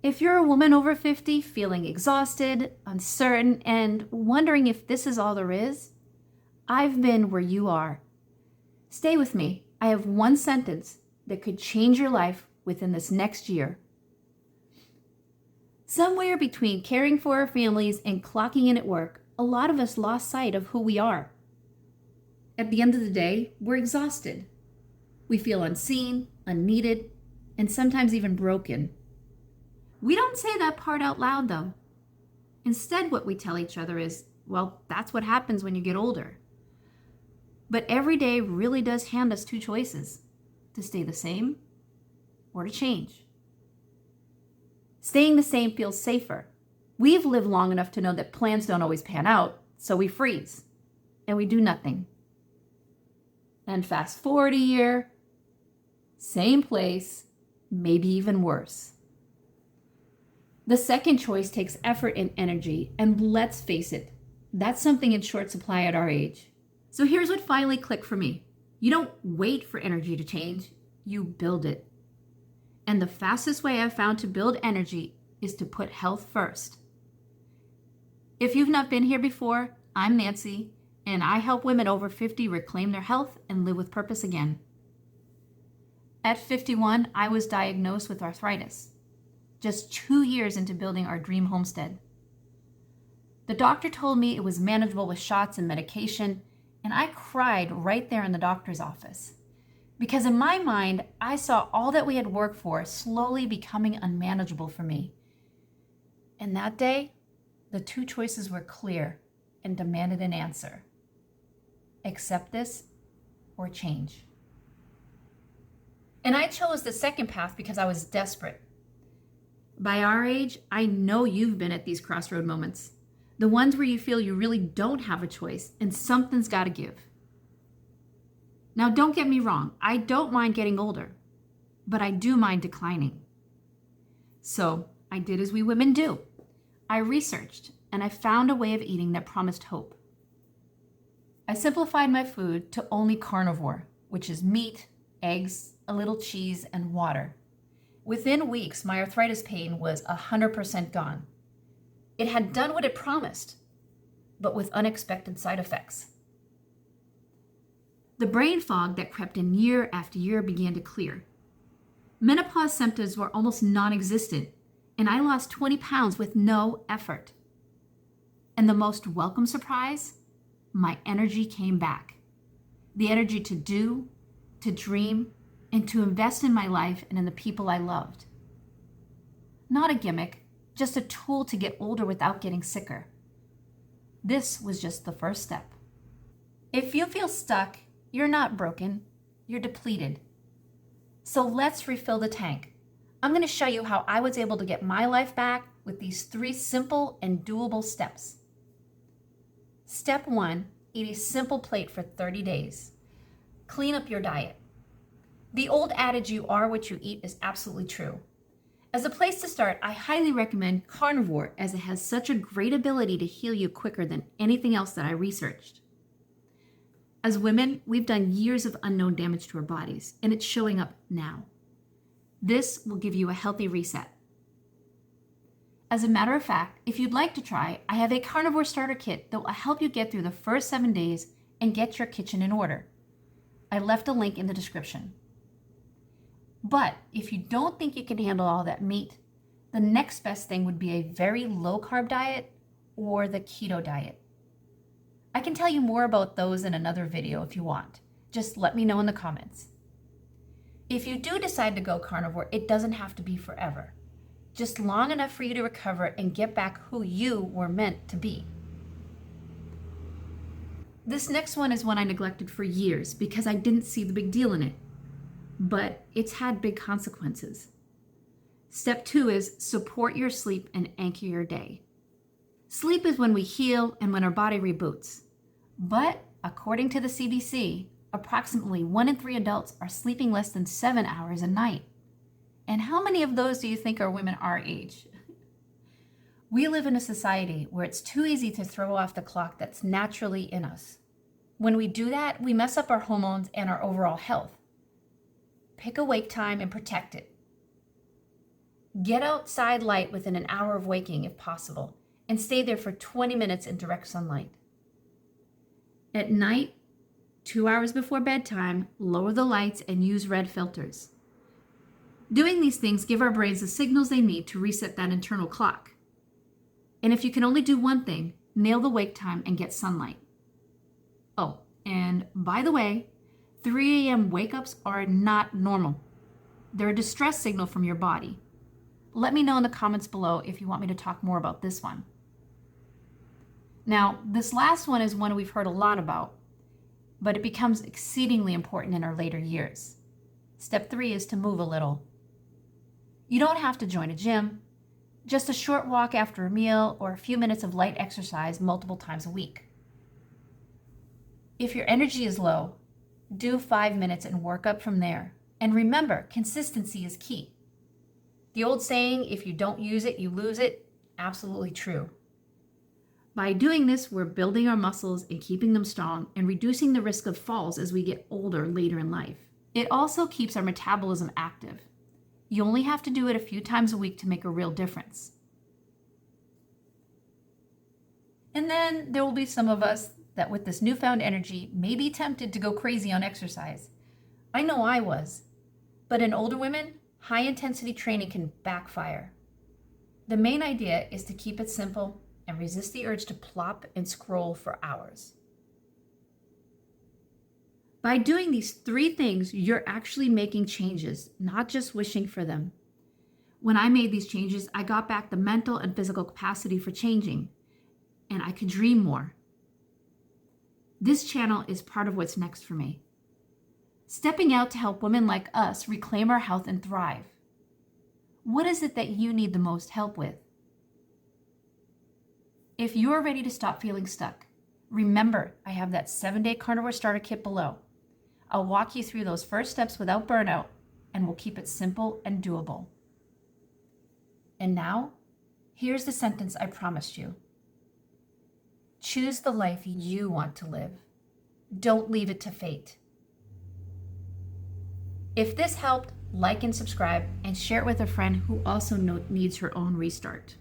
If you're a woman over 50 feeling exhausted, uncertain, and wondering if this is all there is, I've been where you are. Stay with me. I have one sentence that could change your life within this next year. Somewhere between caring for our families and clocking in at work, a lot of us lost sight of who we are. At the end of the day, we're exhausted. We feel unseen, unneeded, and sometimes even broken. We don't say that part out loud, though. Instead, what we tell each other is, well, that's what happens when you get older. But every day really does hand us two choices: to stay the same or to change. Staying the same feels safer. We've lived long enough to know that plans don't always pan out, so we freeze and we do nothing. And fast forward a year, same place, maybe even worse. The second choice takes effort and energy, and let's face it, that's something in short supply at our age. So here's what finally clicked for me. You don't wait for energy to change, you build it. And the fastest way I've found to build energy is to put health first. If you've not been here before, I'm Nancy, and I help women over 50 reclaim their health and live with purpose again. At 51, I was diagnosed with arthritis, just 2 years into building our dream homestead. The doctor told me it was manageable with shots and medication, and I cried right there in the doctor's office. Because in my mind, I saw all that we had worked for slowly becoming unmanageable for me. And that day, the two choices were clear and demanded an answer. Accept this or change. And I chose the second path because I was desperate. By our age, I know you've been at these crossroad moments. The ones where you feel you really don't have a choice and something's got to give. Now, don't get me wrong. I don't mind getting older, but I do mind declining. So I did as we women do. I researched and I found a way of eating that promised hope. I simplified my food to only carnivore, which is meat, eggs, a little cheese, and water. Within weeks, my arthritis pain was 100% gone. It had done what it promised, but with unexpected side effects. The brain fog that crept in year after year began to clear. Menopause symptoms were almost non-existent, and I lost 20 pounds with no effort. And the most welcome surprise, my energy came back. The energy to do, to dream, and to invest in my life and in the people I loved. Not a gimmick, just a tool to get older without getting sicker. This was just the first step. If you feel stuck, you're not broken, you're depleted. So let's refill the tank. I'm going to show you how I was able to get my life back with these 3 simple and doable steps. Step 1, eat a simple plate for 30 days. Clean up your diet. The old adage, you are what you eat, is absolutely true. As a place to start, I highly recommend Carnivore, as it has such a great ability to heal you quicker than anything else that I researched. As women, we've done years of unknown damage to our bodies, and it's showing up now. This will give you a healthy reset. As a matter of fact, if you'd like to try, I have a Carnivore starter kit that will help you get through the first 7 days and get your kitchen in order. I left a link in the description. But if you don't think you can handle all that meat, the next best thing would be a very low-carb diet or the keto diet. I can tell you more about those in another video if you want. Just let me know in the comments. If you do decide to go carnivore, it doesn't have to be forever. Just long enough for you to recover and get back who you were meant to be. This next one is one I neglected for years because I didn't see the big deal in it. But it's had big consequences. Step 2 is support your sleep and anchor your day. Sleep is when we heal and when our body reboots. But according to the CDC, approximately 1 in 3 adults are sleeping less than 7 hours a night. And how many of those do you think are women our age? We live in a society where it's too easy to throw off the clock that's naturally in us. When we do that, we mess up our hormones and our overall health. Pick a wake time and protect it. Get outside light within an hour of waking if possible, and stay there for 20 minutes in direct sunlight. At night, 2 hours before bedtime, lower the lights and use red filters. Doing these things give our brains the signals they need to reset that internal clock. And if you can only do one thing, nail the wake time and get sunlight. Oh, and by the way, 3 a.m. wake-ups are not normal. They're a distress signal from your body. Let me know in the comments below if you want me to talk more about this one. Now, this last one is one we've heard a lot about, but it becomes exceedingly important in our later years. Step 3 is to move a little. You don't have to join a gym, just a short walk after a meal or a few minutes of light exercise multiple times a week. If your energy is low, do 5 minutes and work up from there. And remember, consistency is key. The old saying, if you don't use it, you lose it, absolutely true. By doing this, we're building our muscles and keeping them strong and reducing the risk of falls as we get older later in life. It also keeps our metabolism active. You only have to do it a few times a week to make a real difference. And then there will be some of us that with this newfound energy may be tempted to go crazy on exercise. I know I was. But in older women, high-intensity training can backfire. The main idea is to keep it simple and resist the urge to plop and scroll for hours. By doing these 3 things, you're actually making changes, not just wishing for them. When I made these changes, I got back the mental and physical capacity for changing, and I could dream more. This channel is part of what's next for me. Stepping out to help women like us reclaim our health and thrive. What is it that you need the most help with? If you are ready to stop feeling stuck, remember I have that 7-day Carnivore starter kit below. I'll walk you through those first steps without burnout, and we'll keep it simple and doable. And now, here's the sentence I promised you. Choose the life you want to live. Don't leave it to fate. If this helped, like and subscribe, and share it with a friend who also needs her own restart.